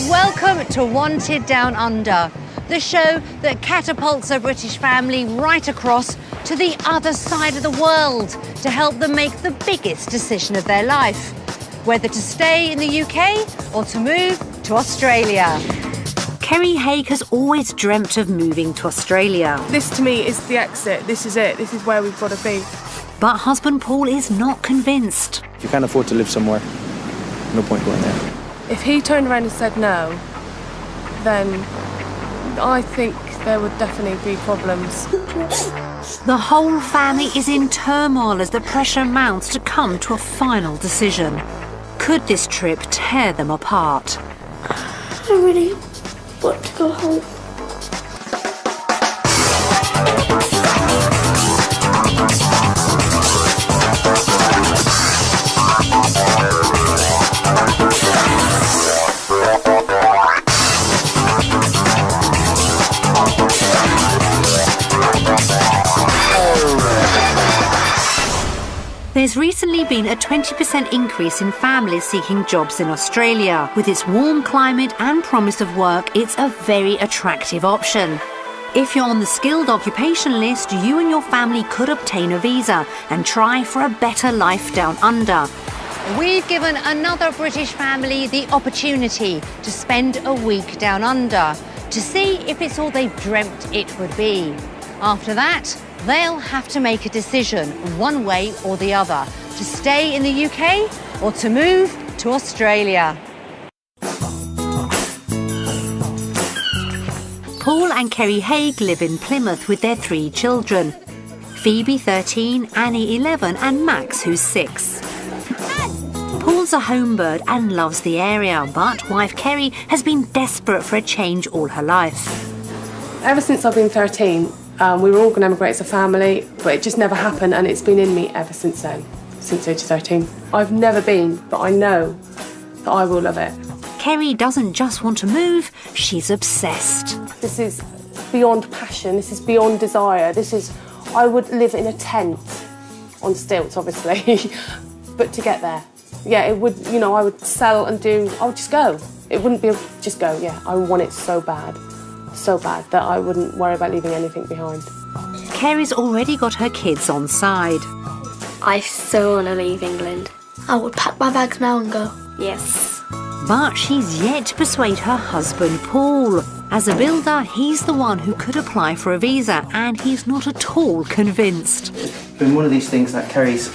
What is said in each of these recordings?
Welcome to Wanted Down Under, the show that catapults a British family right across to the other side of the world to help them make the biggest decision of their life, whether to stay in the UK or to move to Australia. Kerry Haigh has always dreamt of moving to Australia. This to me is the exit. This is it. This is where we've got to be. But husband Paul is not convinced. If you can't afford to live somewhere, no point going there. If he turned around and said no, then I think there would definitely be problems. The whole family is in turmoil as the pressure mounts to come to a final decision. Could this trip tear them apart? I don't really want to go home. There's recently been a 20% increase in families seeking jobs in Australia. With its warm climate and promise of work, it's a very attractive option. If you're on the skilled occupation list, you and your family could obtain a visa and try for a better life down under. We've given another British family the opportunity to spend a week down under to see if it's all they've dreamt it would be. After that, they'll have to make a decision, one way or the other, to stay in the UK or to move to Australia. Paul and Kerry Haigh live in Plymouth with their 3 children. Phoebe, 13, Annie, 11 and Max, who's 6. Paul's a homebird and loves the area, but wife Kerry has been desperate for a change all her life. Ever since I've been 13, we were all going to emigrate as a family, but it just never happened, and it's been in me ever since then, since age 13. I've never been, but I know that I will love it. Kerry doesn't just want to move, she's obsessed. This is beyond passion, this is beyond desire, I would live in a tent, on stilts obviously, but to get there. Yeah, it would, I would sell and I would just go. It wouldn't be just go, yeah, I want it so bad that I wouldn't worry about leaving anything behind. Kerry's already got her kids on side. I so want to leave England. I would pack my bags now and go. Yes. But she's yet to persuade her husband Paul. As a builder, he's the one who could apply for a visa, and he's not at all convinced. It's been one of these things that Kerry's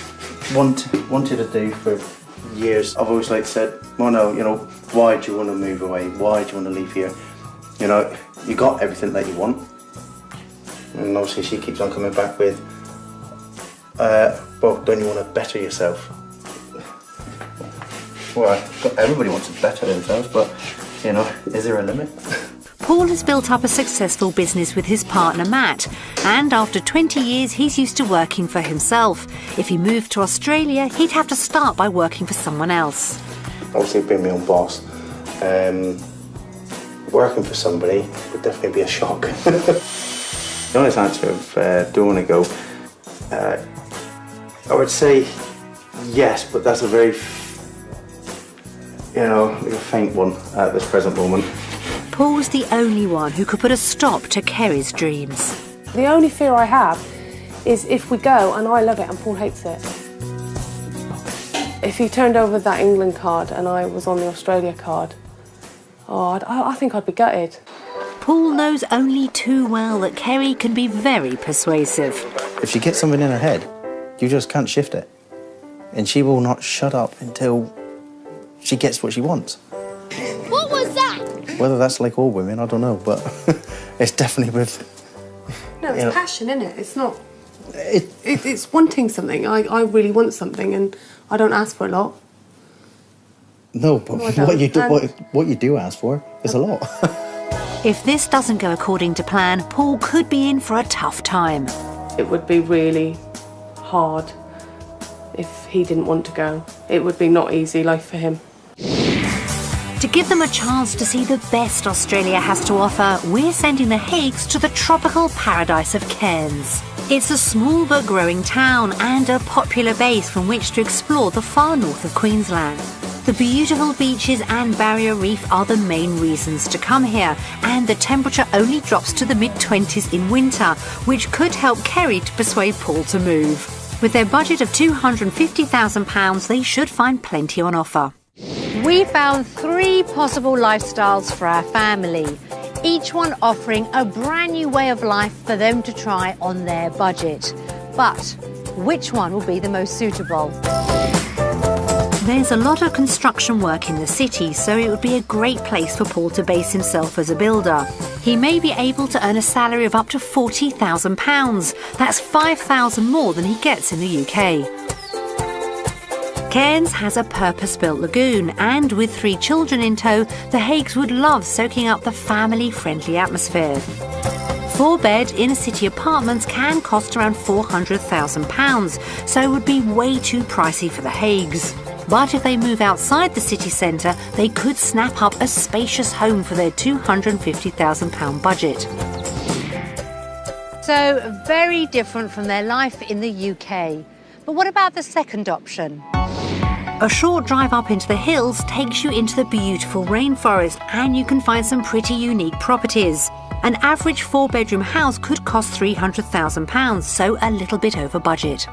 wanted to do for years. I've always said, well, no, why do you want to move away? Why do you want to leave here? You got everything that you want. And obviously she keeps on coming back with, well, don't you want to better yourself? Well, everybody wants to better themselves, but, is there a limit? Paul has built up a successful business with his partner Matt, and after 20 years he's used to working for himself. If he moved to Australia, he'd have to start by working for someone else. Obviously being my own boss, working for somebody would definitely be a shock. The honest answer of do I want to go, I would say yes, but that's a very, faint one at this present moment. Paul's the only one who could put a stop to Kerry's dreams. The only fear I have is if we go and I love it and Paul hates it. If he turned over that England card and I was on the Australia card, I think I'd be gutted. Paul knows only too well that Kerry can be very persuasive. If she gets something in her head, you just can't shift it. And she will not shut up until she gets what she wants. What was that? Whether that's like all women, I don't know, but it's definitely with... No, it's passion, isn't it? It's not... It's wanting something. I really want something and I don't ask for a lot. No, but what you do ask for is a lot. If this doesn't go according to plan, Paul could be in for a tough time. It would be really hard if he didn't want to go. It would be not easy life for him. To give them a chance to see the best Australia has to offer, we're sending the Haighs to the tropical paradise of Cairns. It's a small but growing town and a popular base from which to explore the far north of Queensland. The beautiful beaches and barrier reef are the main reasons to come here, and the temperature only drops to the mid-20s in winter, which could help Kerry to persuade Paul to move. With their budget of £250,000, they should find plenty on offer. We found 3 possible lifestyles for our family, each one offering a brand new way of life for them to try on their budget. But which one will be the most suitable? There's a lot of construction work in the city, so it would be a great place for Paul to base himself as a builder. He may be able to earn a salary of up to £40,000. That's £5,000 more than he gets in the UK. Cairns has a purpose-built lagoon, and with 3 children in tow, the Haighs would love soaking up the family-friendly atmosphere. 4-bed inner-city apartments can cost around £400,000, so it would be way too pricey for the Haighs. But if they move outside the city centre, they could snap up a spacious home for their £250,000 budget. So, very different from their life in the UK. But what about the second option? A short drive up into the hills takes you into the beautiful rainforest, and you can find some pretty unique properties. An average 4-bedroom house could cost £300,000, so a little bit over budget.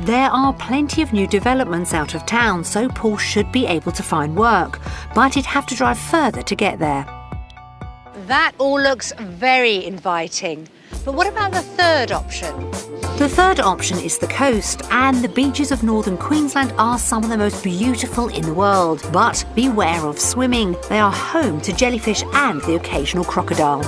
There are plenty of new developments out of town, so Paul should be able to find work, but he'd have to drive further to get there. That all looks very inviting. But what about the third option? The third option is the coast, and the beaches of northern Queensland are some of the most beautiful in the world. But beware of swimming. They are home to jellyfish and the occasional crocodile.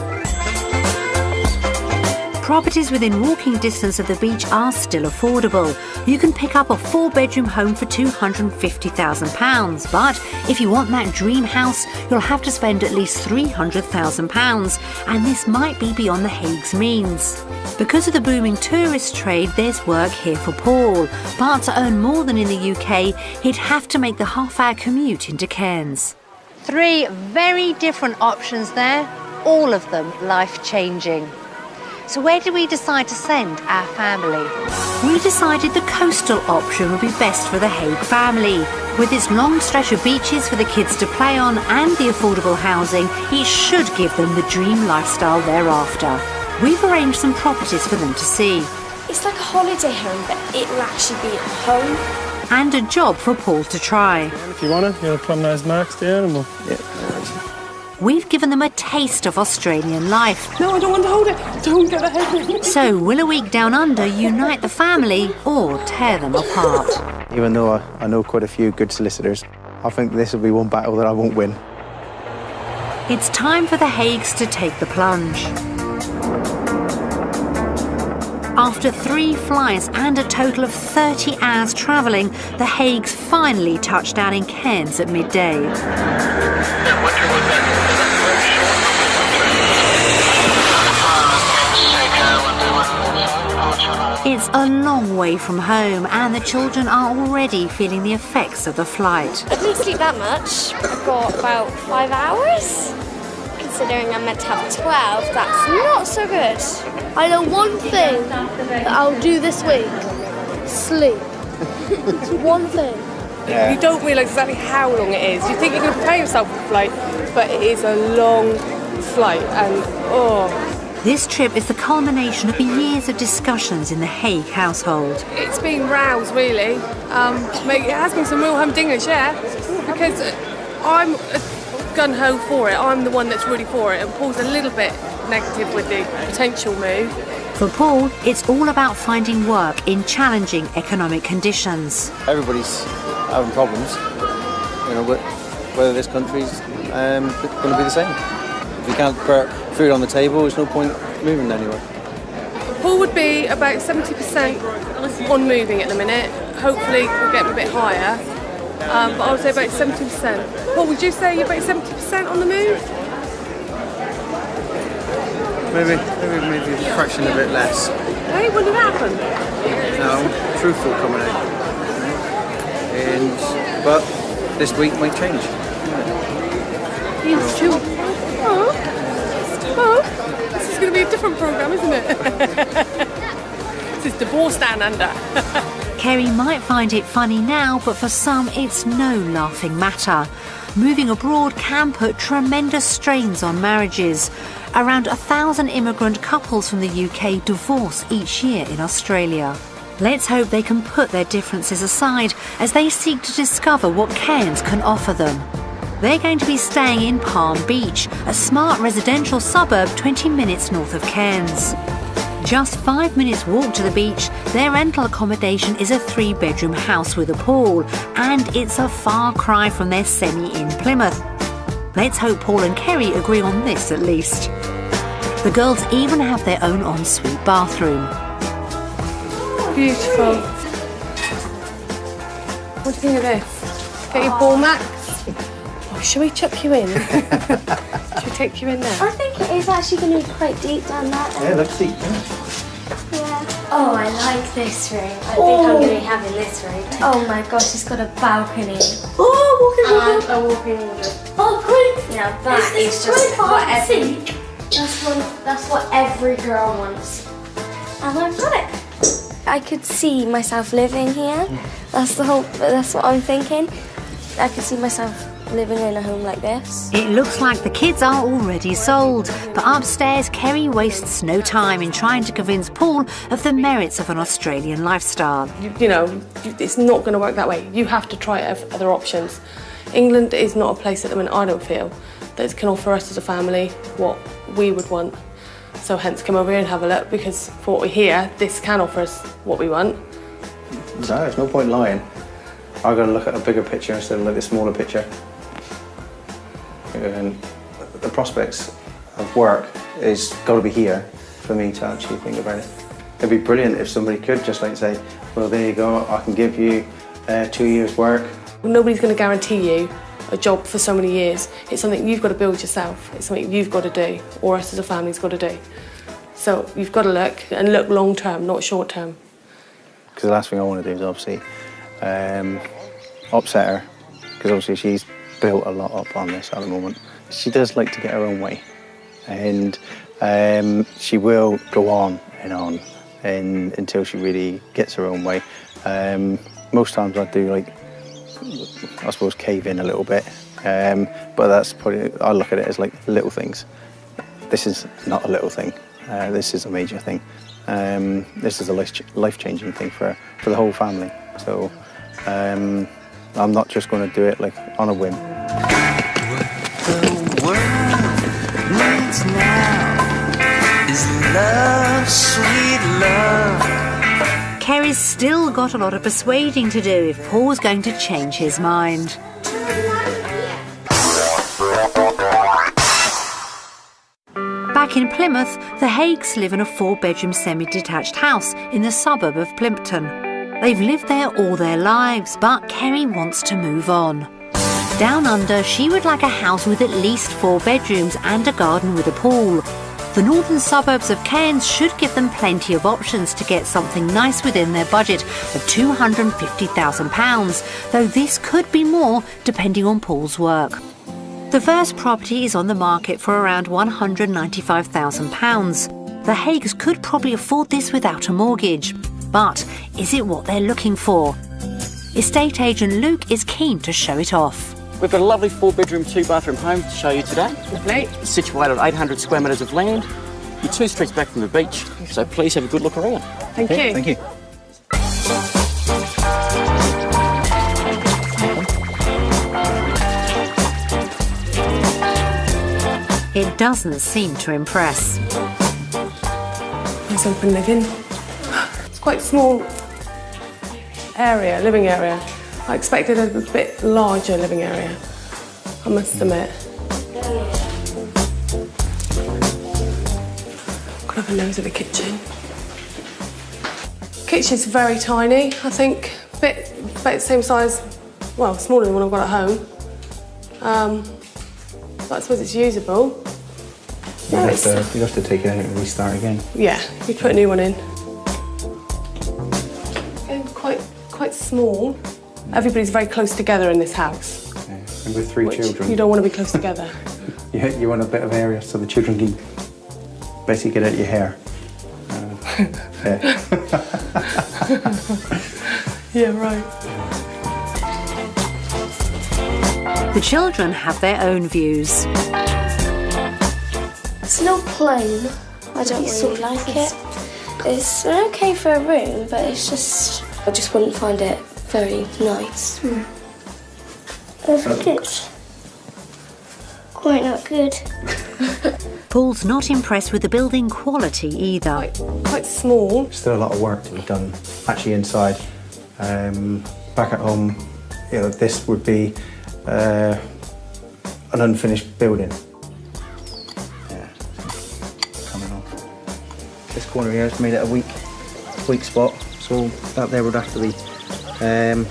Properties within walking distance of the beach are still affordable. You can pick up a 4-bedroom home for £250,000, but if you want that dream house, you'll have to spend at least £300,000, and this might be beyond the Haighs' means. Because of the booming tourist trade, there's work here for Paul, but to earn more than in the UK, he'd have to make the half-hour commute into Cairns. 3 very different options there, all of them life-changing. So where did we decide to send our family? We decided the coastal option would be best for the Haigh family. With its long stretch of beaches for the kids to play on and the affordable housing, it should give them the dream lifestyle thereafter. We've arranged some properties for them to see. It's like a holiday home, but it will actually be at home. And a job for Paul to try. If you want it, you'll plumb those marks down and we'll... Yeah. We've given them a taste of Australian life. No, I don't want to hold it. Don't get the head. So will a week down under unite the family or tear them apart? Even though I know quite a few good solicitors, I think this will be one battle that I won't win. It's time for the Haighs to take the plunge. After 3 flights and a total of 30 hours travelling, the Haighs finally touched down in Cairns at midday. It's a long way from home, and the children are already feeling the effects of the flight. I didn't sleep that much. I've got about 5 hours. Considering I'm meant to have 12, that's not so good. I know one thing that I'll do this week. Sleep. It's one thing. Yeah. You don't realise exactly how long it is. You think you can prepare yourself for the flight, but it is a long flight, and This trip is the culmination of years of discussions in the Haigh household. It's been rows, really. It has been some real humdingers, yeah, because I'm gun-ho for it. I'm the one that's really for it, and Paul's a little bit negative with the potential move. For Paul, it's all about finding work in challenging economic conditions. Everybody's having problems, you know, whether this country's going to be the same. If you can't put food on the table, there's no point moving anywhere. Paul would be about 70% on moving at the minute. Hopefully we'll get him a bit higher, but I would say about 70%. Paul, would you say you're about 70% on the move? Maybe a fraction a bit less. Hey, when did that happen? No, truthful coming out. But this week might change. It's true. This is going to be a different programme, isn't it? This is Divorce Down Under. Kerry might find it funny now, but for some it's no laughing matter. Moving abroad can put tremendous strains on marriages. Around 1,000 immigrant couples from the UK divorce each year in Australia. Let's hope they can put their differences aside as they seek to discover what Cairns can offer them. They're going to be staying in Palm Beach, a smart residential suburb 20 minutes north of Cairns. Just 5 minutes walk to the beach, their rental accommodation is a 3-bedroom house with a pool, and it's a far cry from their semi in Plymouth. Let's hope Paul and Kerry agree on this at least. The girls even have their own ensuite bathroom. Beautiful. What do you think of this? Get your ball, Max? Oh, shall we chuck you in? Should we take you in there? I think it is actually going to be quite deep down there. Yeah, looks deep. Yeah. Oh, I like this room. I think I'm going to be having this room. Oh my gosh, it's got a balcony. Oh, walking walking wardrobe. Oh, great! Now that is just what that's what every girl wants. And I've got it. I could see myself living here. That's what I'm thinking. I could see myself living in a home like this. It looks like the kids are already sold, but upstairs Kerry wastes no time in trying to convince Paul of the merits of an Australian lifestyle. You know, it's not going to work that way. You have to try other options. England is not a place at the minute, I don't feel, that can offer us as a family what we would want. So hence come over here and have a look, because for what we hear, this can offer us what we want. No, there's no point lying. I've got to look at a bigger picture instead of like the smaller picture. And the prospects of work is got to be here for me to actually think about it. It'd be brilliant if somebody could just like say, well, there you go, I can give you 2 years' work. Nobody's going to guarantee you a job for so many years. It's something you've got to build yourself. It's something you've got to do, or us as a family's got to do. So you've got to look, and look long term, not short term. Because the last thing I want to do is obviously upset her, because obviously she's built a lot up on this at the moment. She does like to get her own way, and she will go on and until she really gets her own way. Most times I do, like, I suppose, cave in a little bit, but that's probably, I look at it as like little things. This is not a little thing. This is a major thing. This is a life-changing thing for the whole family. So I'm not just going to do it like on a whim. What the world needs now is love, sweet love. Kerry's still got a lot of persuading to do if Paul's going to change his mind. Back in Plymouth, the Haighs live in a 4-bedroom semi-detached house in the suburb of Plympton. They've lived there all their lives, but Kerry wants to move on. Down under, she would like a house with at least 4 bedrooms and a garden with a pool. The northern suburbs of Cairns should give them plenty of options to get something nice within their budget of £250,000, though this could be more depending on Paul's work. The first property is on the market for around £195,000. The Haighs could probably afford this without a mortgage. But is it what they're looking for? Estate agent Luke is keen to show it off. We've got a lovely 4-bedroom, 2-bathroom home to show you today. Lovely. It's situated on 800 square metres of land. You're 2 streets back from the beach, so please have a good look around. Thank you. Thank you. It doesn't seem to impress. Nice open living. It's quite small area, living area. I expected a bit larger living area, I must admit. Could have a nose at the kitchen. Kitchen's very tiny, I think. About the same size, well, smaller than what I've got at home. But I suppose it's usable. Yeah, you'd have to take it out and restart again. Yeah, you'd put a new one in. And quite small. Everybody's very close together in this house. Yeah. And with 3 children. You don't want to be close together. You want a bit of area so the children can basically get out your hair. Yeah. Yeah, right. The children have their own views. It's not plain. I don't really like it. It's okay for a room, but it's just... I just wouldn't find it very nice. I think it's quite not good. Paul's not impressed with the building quality either. Quite small. Still a lot of work to be done actually inside. Back at home, you know, this would be an unfinished building. Yeah, coming off. This corner here has made it a weak spot, so that there would have to be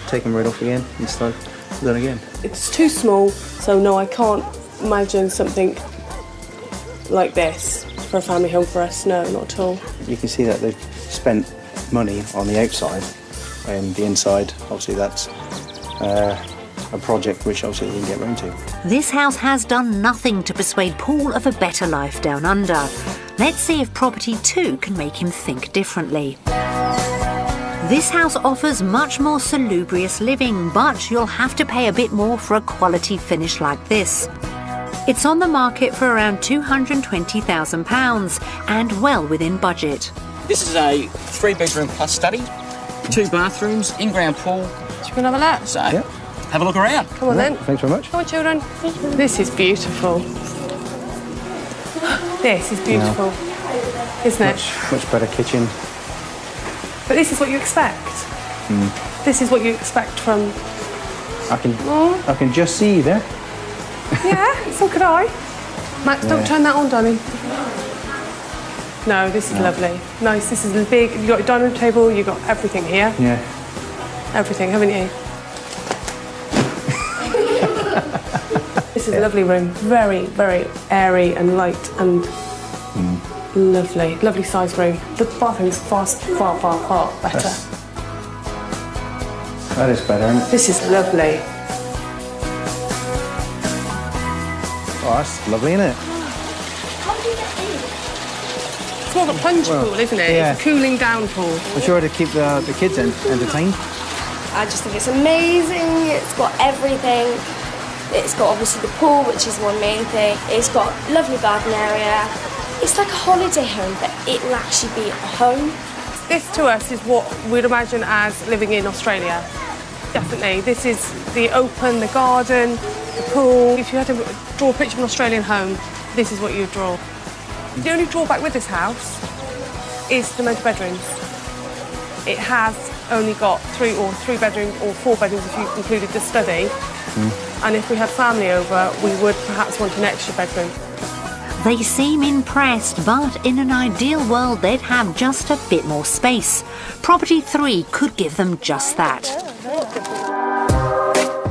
taken right off again and start done again. It's too small, so no, I can't imagine something like this for a family home for us. No, not at all. You can see that they've spent money on the outside, and the inside, obviously that's a project which obviously they didn't get round to. This house has done nothing to persuade Paul of a better life down under. Let's see if property 2 can make him think differently. This house offers much more salubrious living, but you'll have to pay a bit more for a quality finish like this. It's on the market for around £220,000 and well within budget. This is a 3-bedroom plus study, 2 bathrooms, in-ground pool. Should we have a look? So, have a look around. Come on then. Thanks very much. Come on, children. This is beautiful. This is beautiful, isn't it? Much better kitchen. But this is what you expect. This is what you expect from... I can just see you there. Yeah, so could I. Max, don't turn that on, darling. No, this is lovely. Nice, this is big. You've got your dining room table, you've got everything here. Yeah. Everything, haven't you? This is a lovely room. Very, very airy and light and lovely. Lovely sized room. The bathroom's far better. That is better, isn't it? This is lovely. Oh, that's lovely, isn't it? It's more of a plunge pool, isn't it? Yeah. It's a cooling down pool. I'm sure to keep the kids entertained. I just think it's amazing. It's got everything. It's got obviously the pool, which is one main thing. It's got lovely garden area. It's like a holiday home, but it will actually be a home. This to us is what we'd imagine as living in Australia. Definitely. This is the open, the garden, the pool. If you had to draw a picture of an Australian home, this is what you'd draw. The only drawback with this house is the amount of bedrooms. It has only got 3 bedrooms or 4 bedrooms if you included the study. And if we had family over, we would perhaps want an extra bedroom. They seem impressed, but in an ideal world they'd have just a bit more space. Property 3 could give them just that.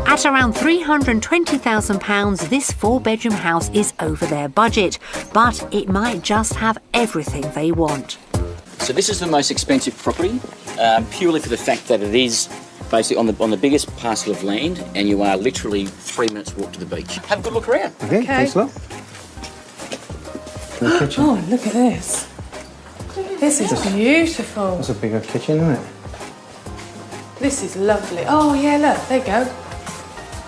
At around £320,000, this 4-bedroom house is over their budget, but it might just have everything they want. So this is the most expensive property, purely for the fact that it is basically on the biggest parcel of land, and you are literally 3 minutes walk to the beach. Have a good look around. Okay, thanks a lot. Kitchen. Oh, look at this. This is beautiful. That's a bigger kitchen, isn't it? This is lovely. Oh, yeah, look, there you go.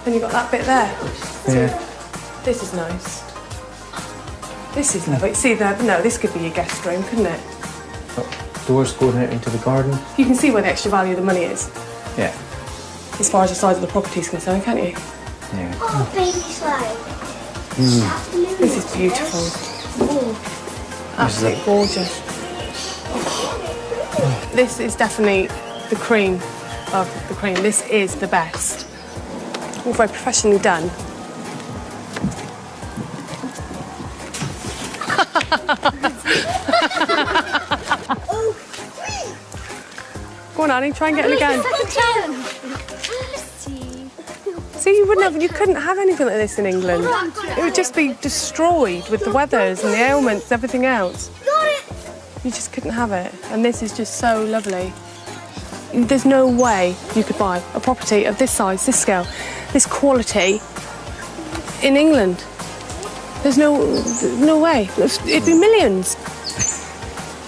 And you've got that bit there. Yeah. This is nice. This is lovely. See, no, this could be your guest room, couldn't it? Oh, doors going out into the garden. You can see where the extra value of the money is. Yeah. As far as the size of the property is concerned, can't you? Yeah. Oh, baby slide. This is beautiful. Absolutely gorgeous. Oh. This is definitely the cream of the cream. This is the best. All very professionally done. Go on, Annie, try and get it again. See, you couldn't have anything like this in England. It would just be destroyed with the weathers and the ailments, everything else. You just couldn't have it. And this is just so lovely. There's no way you could buy a property of this size, this scale, this quality in England. There's no way. It'd be millions.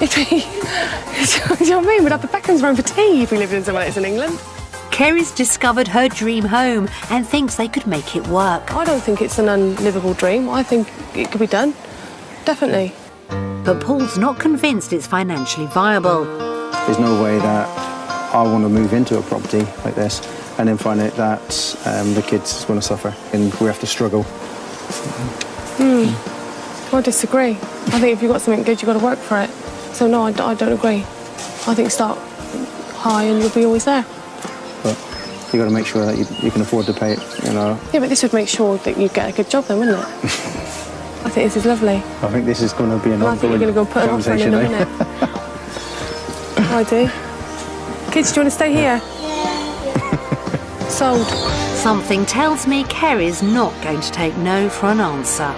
It'd be, you know what I mean? We'd have the Beckhams round for tea if we lived in somewhere like this in England. Kerry's discovered her dream home and thinks they could make it work. I don't think it's an unlivable dream. I think it could be done, definitely. But Paul's not convinced it's financially viable. There's no way that I want to move into a property like this and then find out that the kids are going to suffer and we have to struggle. I disagree. I think if you've got something good, you've got to work for it. So no, I don't agree. I think start high and you'll be always there. But you've got to make sure that you can afford to pay it, you know. Yeah, but this would make sure that you get a good job then, wouldn't it? I think this is lovely. I think this is going to be an I think you're going to go put an offer in a minute. I do. Kids, do you want to stay here? Yeah. Sold. Something tells me Kerry's not going to take no for an answer.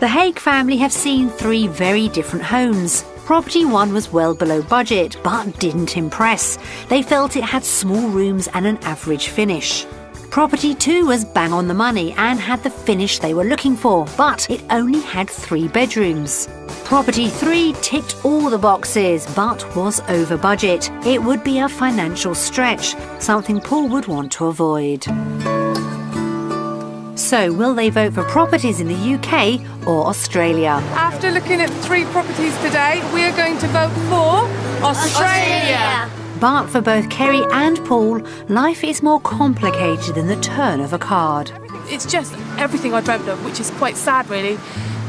The Haigh family have seen 3 very different homes. Property 1 was well below budget, but didn't impress. They felt it had small rooms and an average finish. Property 2 was bang on the money and had the finish they were looking for, but it only had 3 bedrooms. Property 3 ticked all the boxes, but was over budget. It would be a financial stretch, something Paul would want to avoid. So, will they vote for properties in the UK or Australia? After looking at 3 properties today, we are going to vote for Australia. But for both Kerry and Paul, life is more complicated than the turn of a card. It's just everything I dreamt of, which is quite sad really,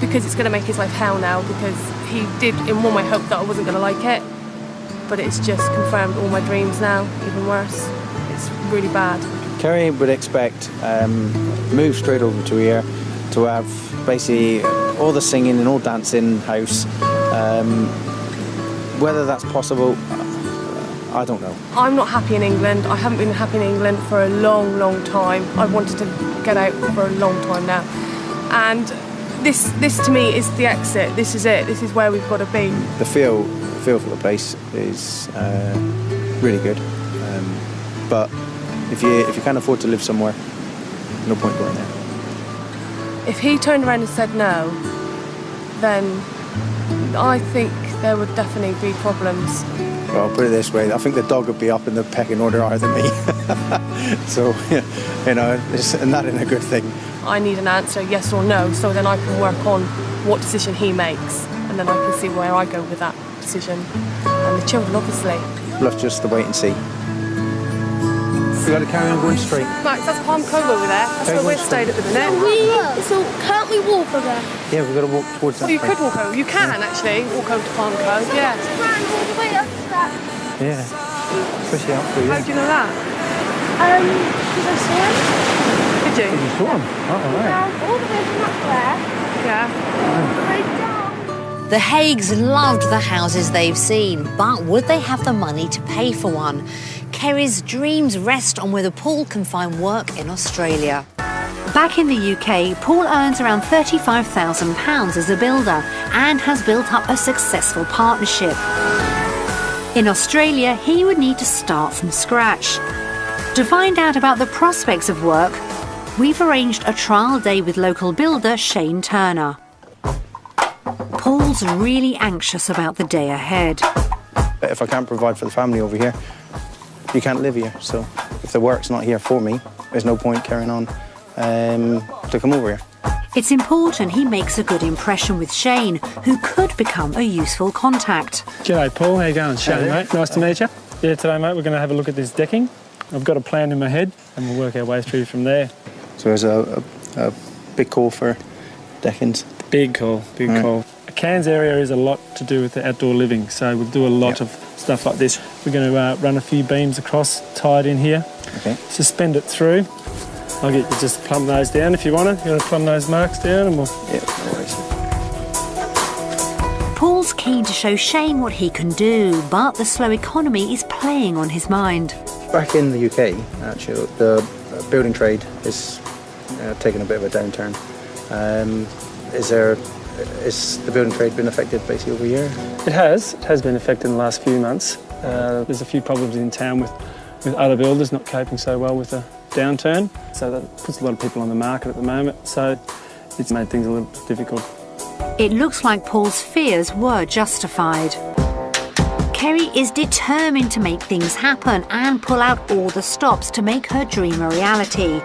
because it's going to make his life hell now, because he did in one way hope that I wasn't going to like it, but it's just confirmed all my dreams now, even worse. It's really bad. Kerry would expect move straight over to here to have basically all the singing and all dancing house. Whether that's possible, I don't know. I'm not happy in England. I haven't been happy in England for a long, long time. I've wanted to get out for a long time now. And this to me is the exit. This is it. This is where we've got to be. The feel for the place is really good. But if you can't afford to live somewhere, no point going there. If he turned around and said no, then I think there would definitely be problems. Well, I'll put it this way, I think the dog would be up in the pecking order higher than me. So, you know, and that isn't a good thing. I need an answer, yes or no, so then I can work on what decision he makes, and then I can see where I go with that decision. And the children, obviously. We'll have just to wait and see. We've got to carry on going straight. Max, that's Palm Cove over there. That's where we're staying at the minute. So can't we walk over? Yeah, we've got to walk towards that. Well, you could walk over. You can actually walk over to Palm Cove, yeah. Run all the way up to that. Yeah, especially up through, yeah. How do you know that? Because I saw him. Did you? You saw him? Oh, all right. Down all the way from up there. Yeah. All the way down. The Haigs loved the houses they've seen, but would they have the money to pay for one? Kerry's dreams rest on whether Paul can find work in Australia. Back in the UK, Paul earns around £35,000 as a builder and has built up a successful partnership. In Australia, he would need to start from scratch. To find out about the prospects of work, we've arranged a trial day with local builder Shane Turner. Paul's really anxious about the day ahead. If I can't provide for the family over here, you can't live here. So if the work's not here for me, there's no point carrying on to come over here. It's important he makes a good impression with Shane, who could become a useful contact. G'day, Paul. How you going? Shane, Hello. mate. Nice to meet you. Yeah, today, mate, we're going to have a look at this decking. I've got a plan in my head, and we'll work our way through from there. So there's a big call for deckings. Big call, big call. Cairns area is a lot to do with the outdoor living, so we'll do a lot of stuff like this. We're going to run a few beams across, tie it in here, suspend it through. I'll get you just plumb those down if you want to. You want to plumb those marks down and we'll... Yeah, no worries. Paul's keen to show Shane what he can do, but the slow economy is playing on his mind. Back in the UK, actually, the building trade is taking a bit of a downturn. Has the building trade been affected basically over here? It has been affected in the last few months. There's a few problems in town with other builders not coping so well with the downturn, so that puts a lot of people on the market at the moment, so it's made things a little bit difficult. It looks like Paul's fears were justified. Kerry is determined to make things happen and pull out all the stops to make her dream a reality.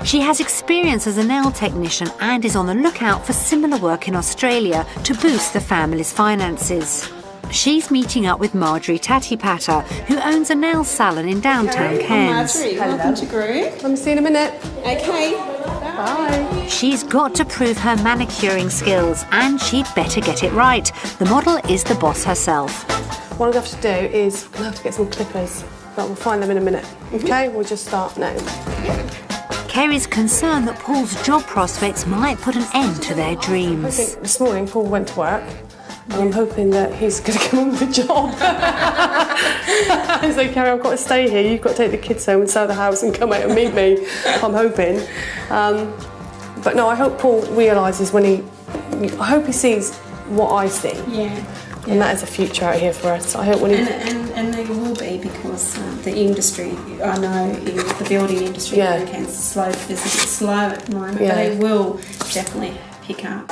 She has experience as a nail technician and is on the lookout for similar work in Australia to boost the family's finances. She's meeting up with Marjorie Tatipata, who owns a nail salon in downtown Cairns. Marjorie, welcome to group. I'm seeing in a minute. Okay. Bye. She's got to prove her manicuring skills, and she'd better get it right. The model is the boss herself. What I'm going to have to do is I'm going to have to get some clippers, but we'll find them in a minute. Okay, we'll just start now. Kerry's concerned that Paul's job prospects might put an end to their I dreams. think this morning Paul went to work, and I'm hoping that he's going to come on with a job. I say, Kerry, I've got to stay here. You've got to take the kids home and sell the house and come out and meet me. I'm hoping. But no, I hope Paul realises I hope he sees what I see. Yeah. And that is a future out here for us. I hope when he... And there will be, because the industry, I know, in the building industry in Cairns is slow. It's a bit slow at the moment, but it will definitely pick up.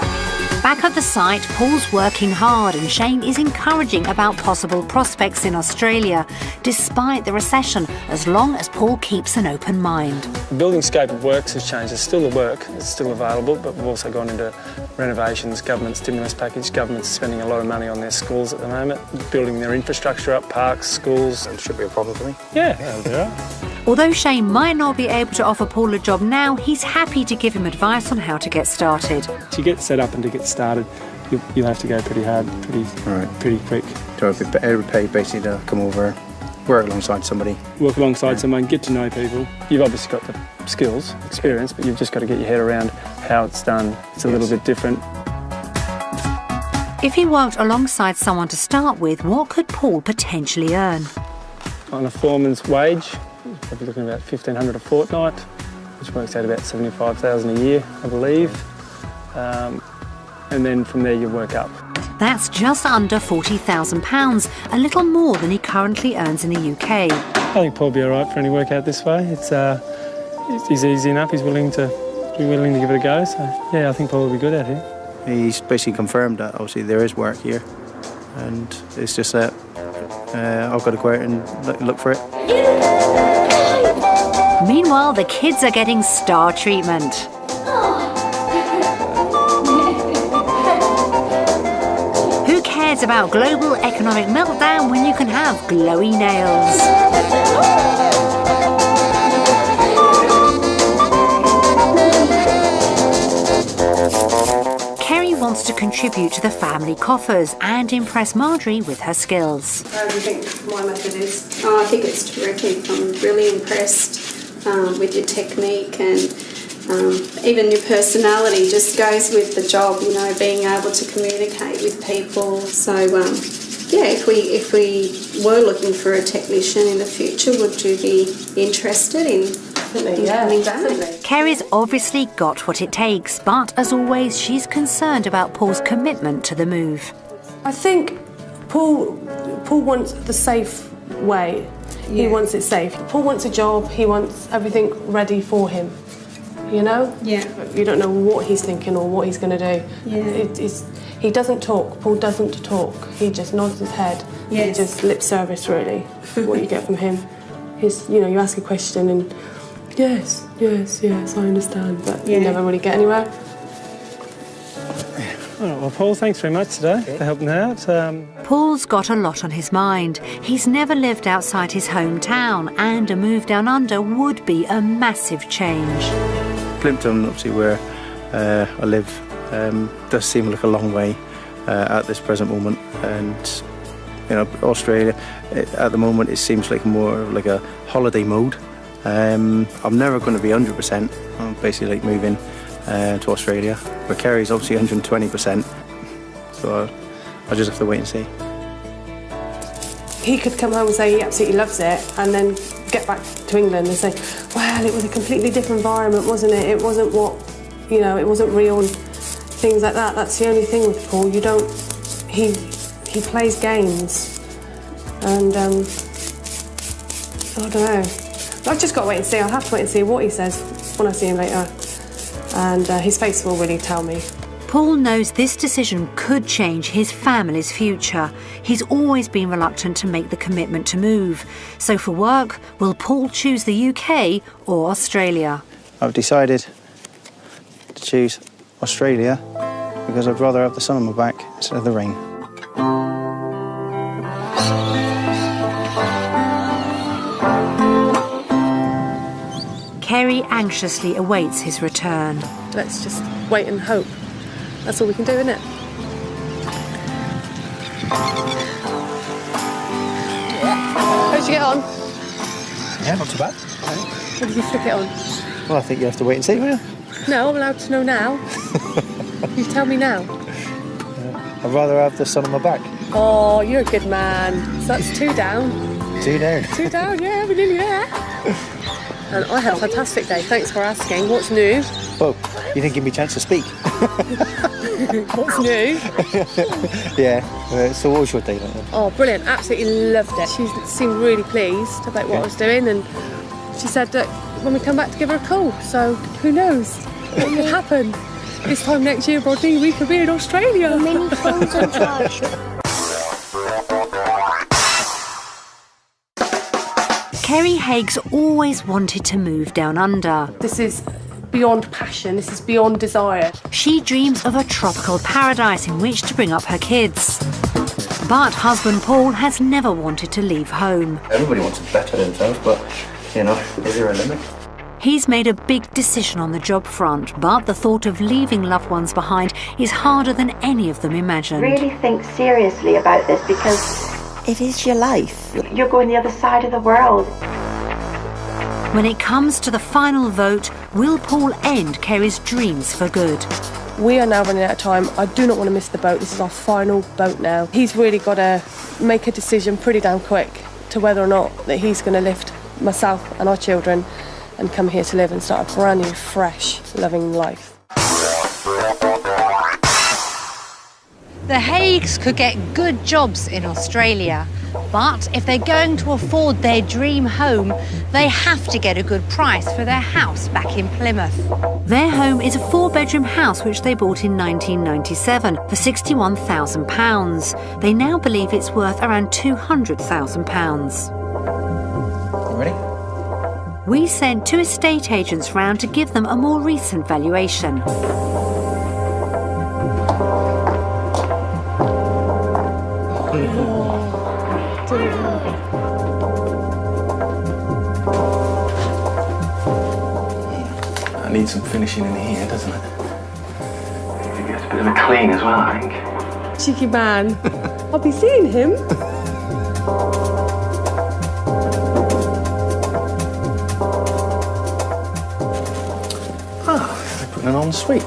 Back at the site, Paul's working hard and Shane is encouraging about possible prospects in Australia, despite the recession, as long as Paul keeps an open mind. The building scope of works has changed. There's still the work, it's still available, but we've also gone into renovations, government stimulus package. Government's spending a lot of money on their schools at the moment, building their infrastructure up, parks, schools. That should be a problem for me. Yeah, that'll be all right. Although Shane might not be able to offer Paul a job now, he's happy to give him advice on how to get started. To get set up and to get started, you'll have to go pretty hard, pretty quick. So it would pay basically to come over, work alongside somebody. Work alongside someone, get to know people. You've obviously got the skills, experience, but you've just got to get your head around how it's done. It's a little bit different. If he worked alongside someone to start with, what could Paul potentially earn? On a foreman's wage, probably looking at about $1,500 a fortnight, which works out about $75,000 a year, I believe. And then from there you work up. That's just under £40,000, a little more than he currently earns in the UK. I think Paul will be all right for any work out this way. He's easy enough. He's willing to give it a go. So yeah, I think Paul will be good at it. He's basically confirmed that obviously there is work here, and it's just that I've got to go out and look for it. Meanwhile, the kids are getting star treatment. Who cares about global economic meltdown when you can have glowy nails? Kerry wants to contribute to the family coffers and impress Marjorie with her skills. How do you think my method is? Oh, I think it's terrific. I'm really impressed with your technique, and even your personality just goes with the job, you know, being able to communicate with people. So, yeah, if we were looking for a technician in the future, would you be interested in coming back? Kerry's obviously got what it takes, but as always, she's concerned about Paul's commitment to the move. I think Paul wants the safe way. He wants it safe. Paul wants a job. He wants everything ready for him. You know? Yeah. You don't know what he's thinking or what he's going to do. Yeah. He doesn't talk. Paul doesn't talk. He just nods his head. Yes. He just lip service, really, what you get from him. You ask a question and, yes, I understand, but you never really get anywhere. All right, well, Paul, thanks very much today for helping out. Paul's got a lot on his mind. He's never lived outside his hometown, and a move down under would be a massive change. Plympton, obviously where I live, does seem like a long way at this present moment, and Australia at the moment it seems like more like a holiday mode. I'm never going to be 100%. I'm basically like moving to Australia, but Kerry's obviously 120%, so I'll just have to wait and see. He could come home and say he absolutely loves it, and then get back to England and say, well, it was a completely different environment, wasn't it? It wasn't what, it wasn't real, and things like that. That's the only thing with Paul. He plays games, and I don't know. I've just got to wait and see. I'll have to wait and see what he says when I see him later. And his face will really tell me. Paul knows this decision could change his family's future. He's always been reluctant to make the commitment to move. So for work, will Paul choose the UK or Australia? I've decided to choose Australia because I'd rather have the sun on my back instead of the rain. Kerry anxiously awaits his return. Let's just wait and hope. That's all we can do, isn't it? How'd you get on? Yeah, not too bad. How did you flick it on? Well, I think you have to wait and see, will you? No, I'm allowed to know now. You tell me now. I'd rather have the sun on my back. Oh, you're a good man. So that's 2 down. 2 down. 2 down, yeah, we're nearly there. And I had a fantastic day. Thanks for asking. What's new? Well, you didn't give me a chance to speak. What's new? Yeah, so what was your day like then? Oh, brilliant. Absolutely loved it. She seemed really pleased about what I was doing, and she said that when we come back to give her a call. So who knows what could happen. This time next year, Rodney, we could be in Australia. Mini phones in charge. Kerry Haig's always wanted to move down under. This is beyond passion. This is beyond desire. She dreams of a tropical paradise in which to bring up her kids. But husband Paul has never wanted to leave home. Everybody wants to better themselves, but, you know, is there a limit? He's made a big decision on the job front, but the thought of leaving loved ones behind is harder than any of them imagined. Really think seriously about this because it is your life. You're going the other side of the world. When it comes to the final vote, will Paul end Kerry's dreams for good? We are now running out of time. I do not want to miss the boat. This is our final boat now. He's really got to make a decision pretty damn quick to whether or not that he's going to lift myself and our children and come here to live and start a brand new, fresh, loving life. The Haigs could get good jobs in Australia, but if they're going to afford their dream home, they have to get a good price for their house back in Plymouth. Their home is a 4-bedroom house which they bought in 1997 for £61,000. They now believe it's worth around £200,000. You ready? We sent 2 estate agents round to give them a more recent valuation. It needs some finishing in here, doesn't it? It gets a bit of a clean as well, I think. Cheeky man. I'll be seeing him. They're putting an ensuite.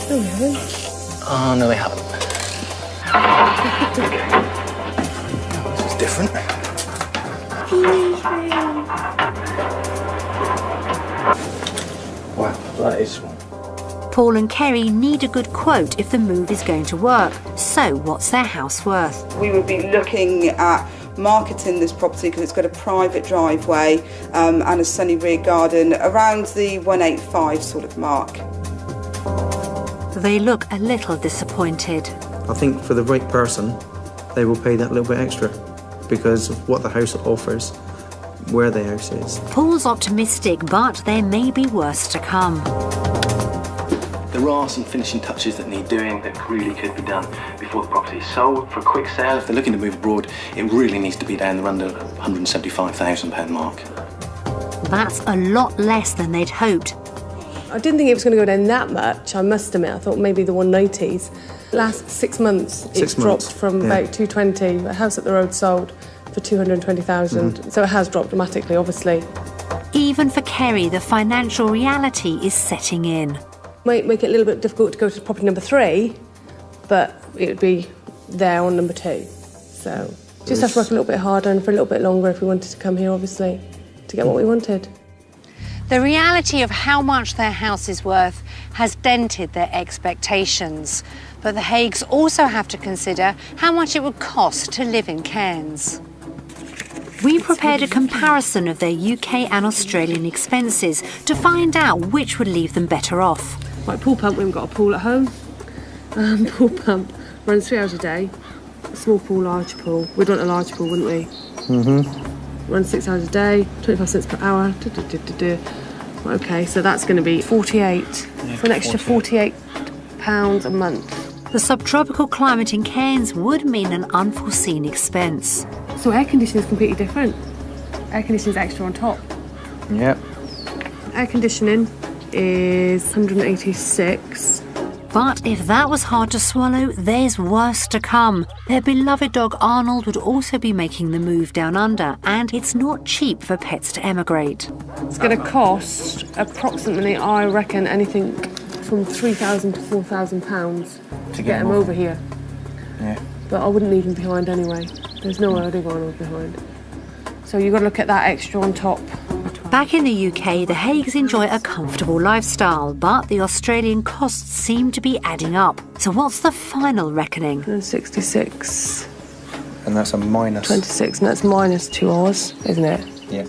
Oh, really? Oh, no, they haven't. This is different. Wow, that is one. Paul and Kerry need a good quote if the move is going to work. So what's their house worth? We would be looking at marketing this property because it's got a private driveway and a sunny rear garden around the 185 sort of mark. They look a little disappointed. I think for the right person, they will pay that little bit extra because of what the house offers, where the house is. Paul's optimistic, but there may be worse to come. There are some finishing touches that need doing that really could be done before the property is sold for a quick sale. If they're looking to move abroad, it really needs to be down the under £175,000 mark. That's a lot less than they'd hoped. I didn't think it was going to go down that much, I must admit. I thought maybe the 190s. Last 6 months, it's dropped from about 220. A house up the road sold for 220,000. So it has dropped dramatically, obviously. Even for Kerry, the financial reality is setting in. Might make it a little bit difficult to go to property number 3, but it would be there on number 2. So just have to work a little bit harder and for a little bit longer if we wanted to come here, obviously, to get what we wanted. The reality of how much their house is worth has dented their expectations. But the Haigs also have to consider how much it would cost to live in Cairns. We prepared a comparison of their UK and Australian expenses to find out which would leave them better off. Right, pool pump, we haven't got a pool at home. Pool pump runs 3 hours a day. Small pool, large pool. We'd want a large pool, wouldn't we? Mm-hmm. Runs 6 hours a day, 25 cents per hour. Okay, so that's going to be 48. For an extra £48 a month. The subtropical climate in Cairns would mean an unforeseen expense. So air conditioning is completely different. Air conditioning is extra on top. Yep. Air conditioning is 186. But if that was hard to swallow, there's worse to come. Their beloved dog Arnold would also be making the move down under, and it's not cheap for pets to emigrate. It's going to cost approximately, I reckon, anything from £3,000 to £4,000 to get him over here. Yeah. But I wouldn't leave him behind anyway. There's no way I'd leave Arnold behind. So you've got to look at that extra on top. Back in the UK, the Haighs enjoy a comfortable lifestyle, but the Australian costs seem to be adding up. So what's the final reckoning? 66. And that's a minus. 26, and that's minus 2 hours, isn't it? Yeah.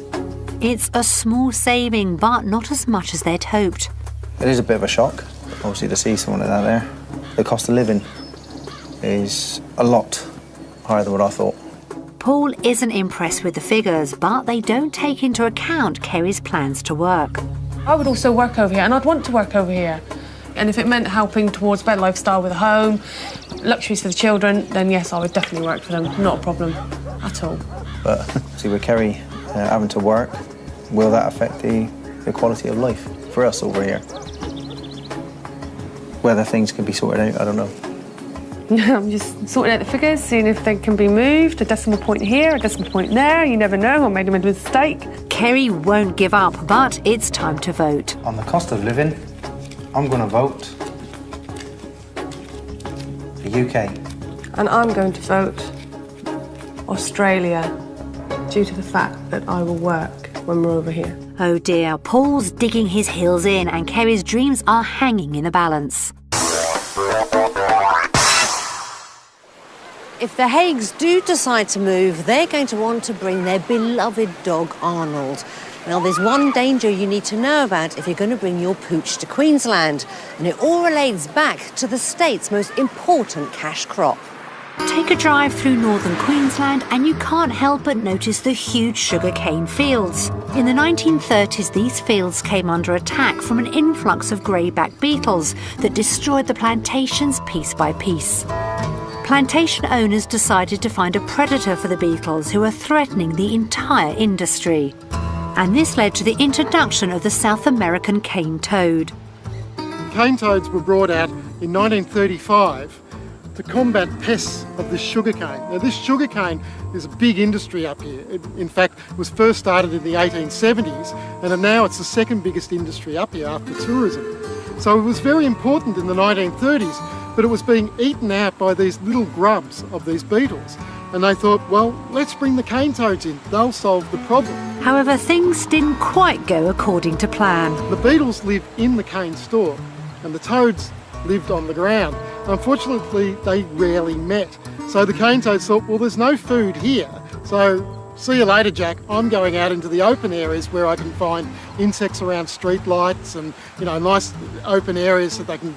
It's a small saving, but not as much as they'd hoped. It is a bit of a shock, obviously, to see someone like that there. The cost of living is a lot higher than what I thought. Paul isn't impressed with the figures, but they don't take into account Kerry's plans to work. I would also work over here, and I'd want to work over here. And if it meant helping towards a better lifestyle with a home, luxuries for the children, then yes, I would definitely work for them. Not a problem at all. But see, with Kerry having to work, will that affect the quality of life for us over here? Whether things can be sorted out, I don't know. I'm just sorting out the figures, seeing if they can be moved. A decimal point here, a decimal point there. You never know, I made a mistake. Kerry won't give up, but it's time to vote. On the cost of living, I'm going to vote the UK. And I'm going to vote Australia, due to the fact that I will work when we're over here. Oh dear, Paul's digging his heels in and Kerry's dreams are hanging in the balance. If the Haighs do decide to move, they're going to want to bring their beloved dog Arnold. Now, there's one danger you need to know about if you're going to bring your pooch to Queensland, and it all relates back to the state's most important cash crop. Take a drive through northern Queensland and you can't help but notice the huge sugarcane fields. In the 1930s, these fields came under attack from an influx of greyback beetles that destroyed the plantations piece by piece. Plantation owners decided to find a predator for the beetles who were threatening the entire industry. And this led to the introduction of the South American cane toad. Cane toads were brought out in 1935 to combat pests of the sugarcane. Now, this sugarcane is a big industry up here. In fact, it was first started in the 1870s, and now it's the second biggest industry up here after tourism. So it was very important in the 1930s, but it was being eaten out by these little grubs of these beetles. And they thought, well, let's bring the cane toads in. They'll solve the problem. However, things didn't quite go according to plan. The beetles live in the cane stalk, and the toads lived on the ground. Unfortunately, they rarely met. So the cane toads thought, well, there's no food here, so see you later, Jack. I'm going out into the open areas where I can find insects around street lights and, nice open areas that they can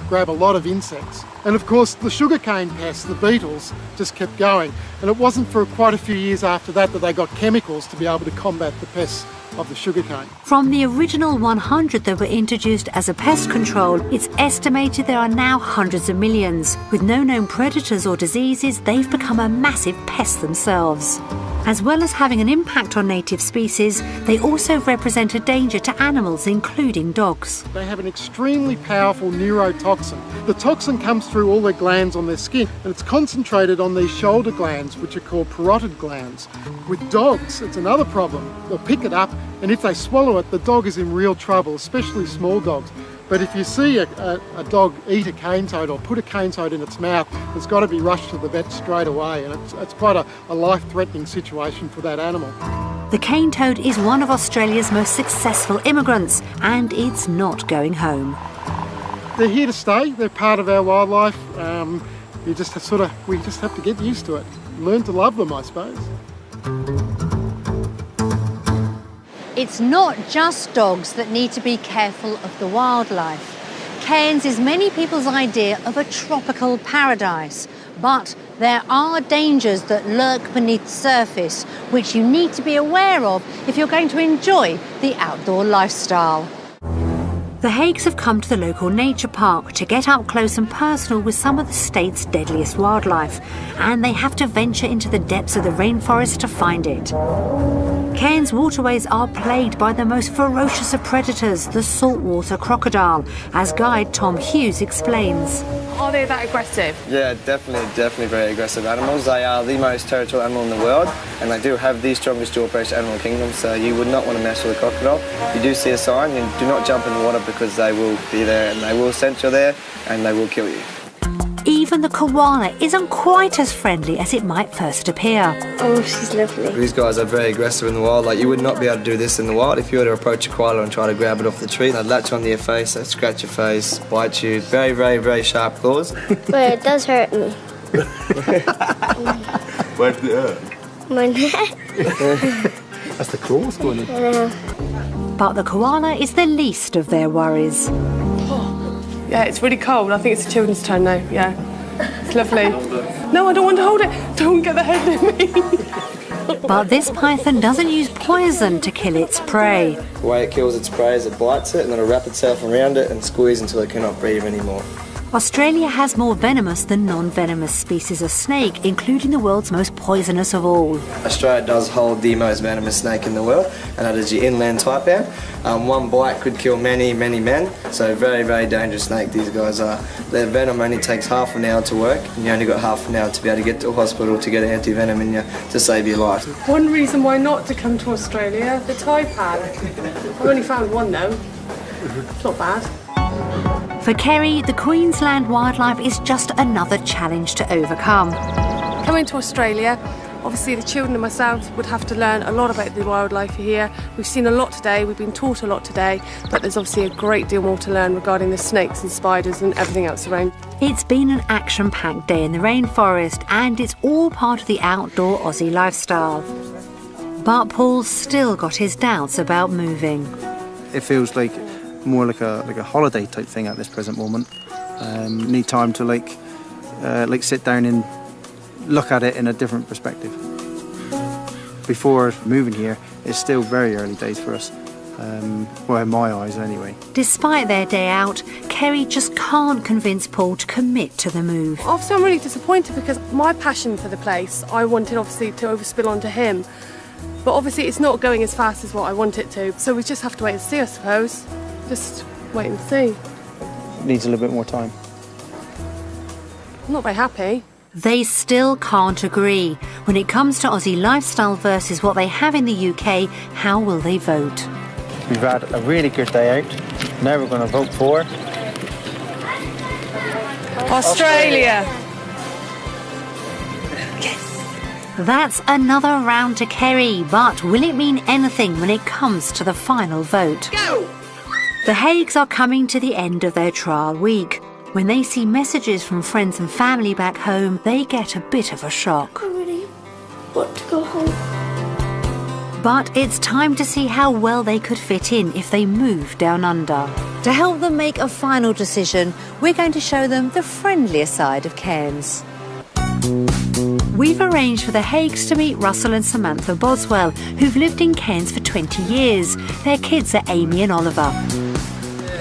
grab a lot of insects. And of course, the sugarcane pests, the beetles, just kept going. And it wasn't for quite a few years after that they got chemicals to be able to combat the pests of the sugarcane. From the original 100 that were introduced as a pest control, it's estimated there are now hundreds of millions. With no known predators or diseases, they've become a massive pest themselves. As well as having an impact on native species, they also represent a danger to animals, including dogs. They have an extremely powerful neurotoxin. The toxin comes through all their glands on their skin, and it's concentrated on these shoulder glands, which are called parotid glands. With dogs, it's another problem. They'll pick it up, and if they swallow it, the dog is in real trouble, especially small dogs. But if you see a dog eat a cane toad or put a cane toad in its mouth, it's got to be rushed to the vet straight away, and it's quite a life-threatening situation for that animal. The cane toad is one of Australia's most successful immigrants, and it's not going home. They're here to stay. They're part of our wildlife. We just have to get used to it, learn to love them, I suppose. It's not just dogs that need to be careful of the wildlife. Cairns is many people's idea of a tropical paradise, but there are dangers that lurk beneath the surface, which you need to be aware of if you're going to enjoy the outdoor lifestyle. The Haigs have come to the local nature park to get up close and personal with some of the state's deadliest wildlife, and they have to venture into the depths of the rainforest to find it. Cairns waterways are plagued by the most ferocious of predators, the saltwater crocodile, as guide Tom Hughes explains. Are they that aggressive? Yeah, definitely very aggressive animals. They are the most territorial animal in the world, and they do have the strongest jaw pressure animal kingdom, so you would not want to mess with a crocodile. If you do see a sign, you do not jump in the water because they will be there and they will sense you're there and they will kill you. Even the koala isn't quite as friendly as it might first appear. Oh, she's lovely. These guys are very aggressive in the wild. Like, you would not be able to do this in the wild. If you were to approach a koala and try to grab it off the tree, they'd latch onto your face, they'd scratch your face, bite you. Very sharp claws. But it does hurt me. Where did it hurt? My neck. That's the claws going in. But the koala is the least of their worries. Yeah, it's really cold. I think it's the children's turn now. Yeah, it's lovely. No, I don't want to hold it. Don't get the head in me. But this python doesn't use poison to kill its prey. The way it kills its prey is it bites it and then it'll wrap itself around it and squeeze until it cannot breathe anymore. Australia has more venomous than non-venomous species of snake, including the world's most poisonous of all. Australia does hold the most venomous snake in the world, and that is your inland taipan. One bite could kill many men, so very dangerous snake these guys are. Their venom only takes half an hour to work, and you only got half an hour to be able to get to a hospital to get an anti-venom in you to save your life. One reason why not to come to Australia, the taipan. I've only found one though. It's not bad. For Kerry, the Queensland wildlife is just another challenge to overcome. Coming to Australia, obviously the children and myself would have to learn a lot about the wildlife here. We've seen a lot today, we've been taught a lot today, but there's obviously a great deal more to learn regarding the snakes and spiders and everything else around. It's been an action-packed day in the rainforest, and it's all part of the outdoor Aussie lifestyle. But Paul's still got his doubts about moving. It feels like more like a holiday type thing at this present moment. Need time to like sit down and look at it in a different perspective. Before moving here, it's still very early days for us. Well, in my eyes anyway. Despite their day out, Kerry just can't convince Paul to commit to the move. Obviously I'm really disappointed because my passion for the place, I wanted obviously to overspill onto him. But obviously it's not going as fast as what I want it to. So we just have to wait and see, I suppose. Just wait and see. Needs a little bit more time. I'm not very happy. They still can't agree. When it comes to Aussie lifestyle versus what they have in the UK, how will they vote? We've had a really good day out. Now we're going to vote for Australia. That's another round to Kerry, but will it mean anything when it comes to the final vote? Go! The Haigs are coming to the end of their trial week. When they see messages from friends and family back home, they get a bit of a shock. I really want to go home. But it's time to see how well they could fit in if they move down under. To help them make a final decision, we're going to show them the friendlier side of Cairns. We've arranged for the Haigs to meet Russell and Samantha Boswell, who've lived in Cairns for 20 years. Their kids are Amy and Oliver.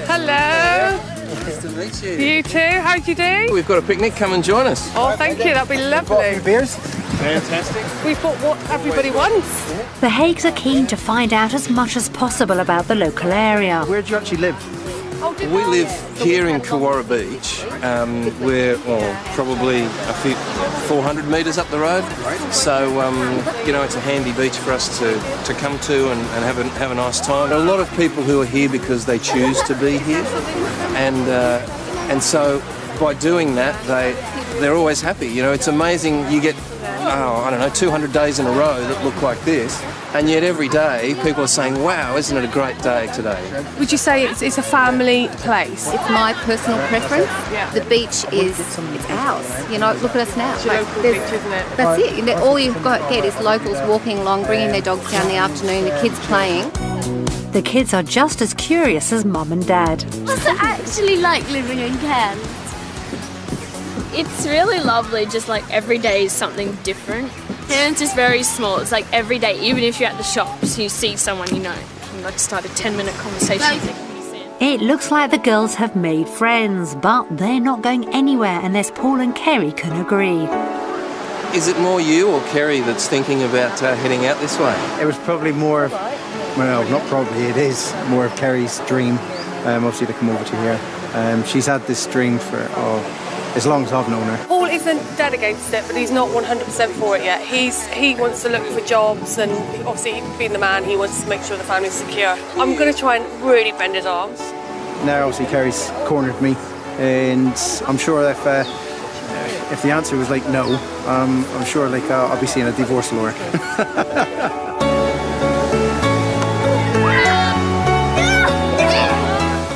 Hello. Nice to meet you. You too. How'd you do? We've got a picnic. Come and join us. Oh, thank you. That'd be lovely. beers. Fantastic. We've got what everybody wants. The Haigs are keen to find out as much as possible about the local area. Where do you actually live? We live here in Kawarra Beach. We're probably 400 metres up the road. So, it's a handy beach for us to come to and have a nice time. A lot of people who are here because they choose to be here. And so by doing that, they're always happy. It's amazing. You get, 200 days in a row that look like this. And yet every day people are saying, wow, isn't it a great day today? Would you say it's a family place? It's my personal preference. Yeah. The beach is ours. Look at us now. It's your local beach, isn't it? That's it. All you've got to get is locals walking along, bringing their dogs down in the afternoon, the kids playing. The kids are just as curious as Mum and Dad. What's it actually like living in Cairns? It's really lovely, just like every day is something different. Cairns is very small, it's like every day, even if you're at the shops, you see someone you know, you can like start a 10-minute conversation. It looks like the girls have made friends, but they're not going anywhere unless Paul and Kerry can agree. Is it more you or Kerry that's thinking about heading out this way? It was probably more of, well, not probably, it is more of Kerry's dream, obviously, to come over to here. She's had this dream for as long as I've known her. Paul isn't dead against it, but he's not 100% for it yet. He wants to look for jobs, and obviously, being the man, he wants to make sure the family's secure. I'm going to try and really bend his arms. Now, obviously, Kerry's cornered me, and I'm sure if the answer was like no, I'm sure like I'll be seeing a divorce lawyer.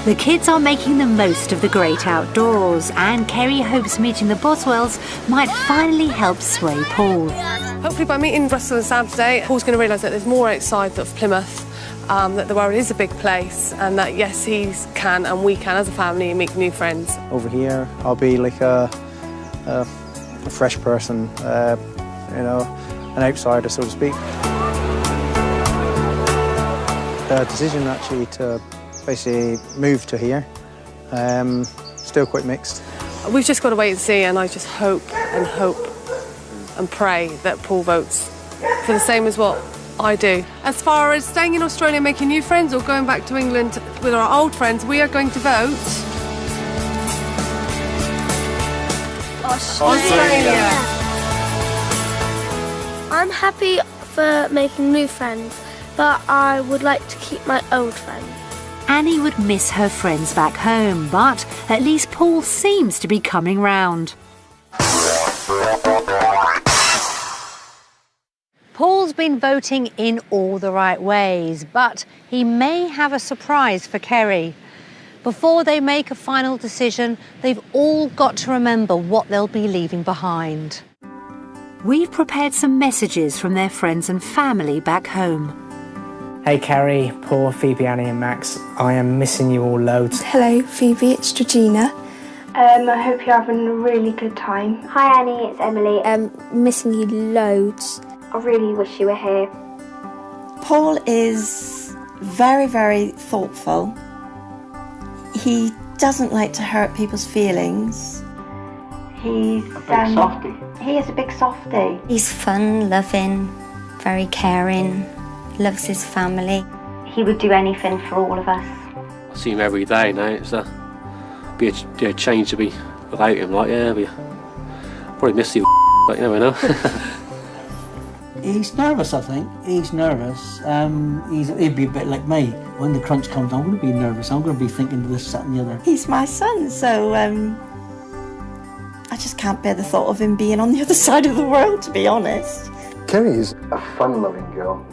The kids are making the most of the great outdoors, and Kerry hopes meeting the Boswells might finally help sway Paul. Hopefully by meeting Russell and Sam today, Paul's going to realise that there's more outside of Plymouth, that the world is a big place, and that yes, he can and we can as a family make new friends. Over here, I'll be like a fresh person, you know, an outsider, so to speak. The decision actually to basically move to here, still quite mixed. We've just got to wait and see, and I just hope and pray that Paul votes for the same as what I do. As far as staying in Australia, making new friends, or going back to England with our old friends, we are going to vote Australia. I'm happy for making new friends, but I would like to keep my old friends. Annie would miss her friends back home, but at least Paul seems to be coming round. Paul's been voting in all the right ways, but he may have a surprise for Kerry. Before they make a final decision, they've all got to remember what they'll be leaving behind. We've prepared some messages from their friends and family back home. Hey Kerry, Paul, Phoebe, Annie and Max, I am missing you all loads. Hello Phoebe, it's Georgina. I hope you're having a really good time. Hi Annie, it's Emily. Missing you loads. I really wish you were here. Paul is very, very thoughtful. He doesn't like to hurt people's feelings. He's a big softy. He is a big softy. He's fun, loving, very caring, loves his family. He would do anything for all of us. I see him every day now. It's be a change to be without him. Like, yeah, probably miss you, but you never know. He's nervous, I think. He's nervous. He'd be a bit like me. When the crunch comes, I'm going to be nervous. I'm going to be thinking this, that and the other. He's my son, so I just can't bear the thought of him being on the other side of the world, to be honest. Kerry is a fun-loving girl,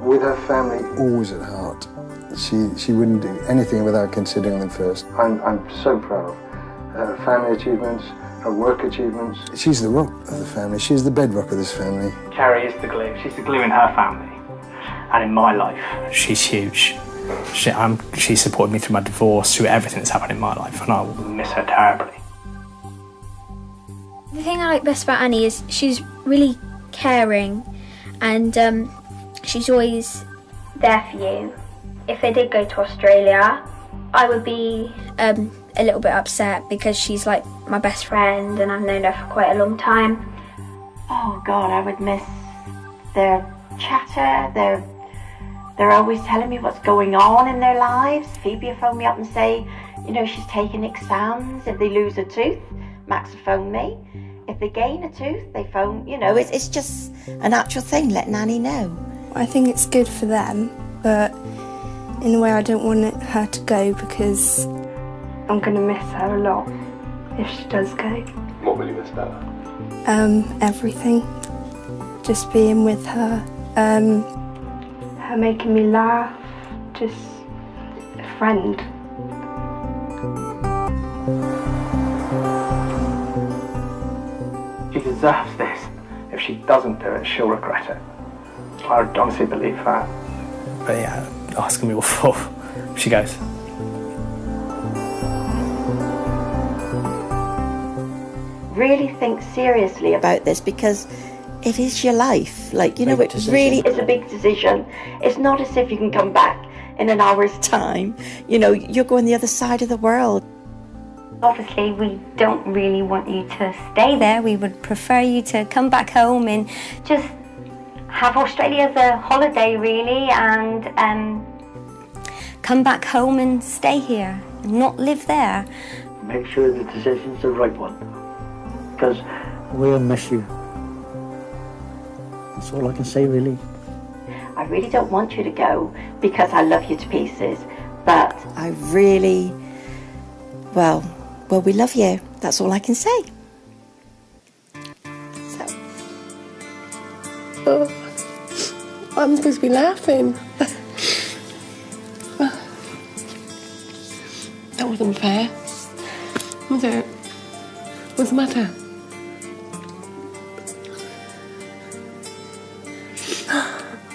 with her family always at heart. She wouldn't do anything without considering them first. I'm so proud of her family achievements, her work achievements. She's the rock of the family. She's the bedrock of this family. Kerry is the glue. She's the glue in her family and in my life. She's huge. She supported me through my divorce, through everything that's happened in my life, and I will miss her terribly. The thing I like best about Annie is she's really caring, and she's always there for you. If they did go to Australia, I would be a little bit upset because she's like my best friend and I've known her for quite a long time. Oh God, I would miss their chatter. They're always telling me what's going on in their lives. Phoebe will phone me up and say, you know, she's taking exams. If they lose a tooth, Max will phone me. If they gain a tooth, they phone, you know, it's just a natural thing, letting Annie know. I think it's good for them, but in a way I don't want her to go because I'm going to miss her a lot if she does go. What will you miss about her? Everything. Just being with her, her making me laugh, just a friend. She deserves this. If she doesn't do it, she'll regret it. I honestly believe that. But yeah, oh, it's going to be awful. She goes. Really think seriously about this, because it is your life. Like, you know, it really is a big decision. It's not as if you can come back in an hour's time. You know, you're going the other side of the world. Obviously, we don't really want you to stay there. We would prefer you to come back home and just have Australia as a holiday, really, and come back home and stay here, and not live there. Make sure the decision's the right one, because we'll miss you. That's all I can say, really. I really don't want you to go, because I love you to pieces, but I really, well, we love you. That's all I can say. So. Oh, I'm supposed to be laughing. That wasn't fair. Was it? What's the matter?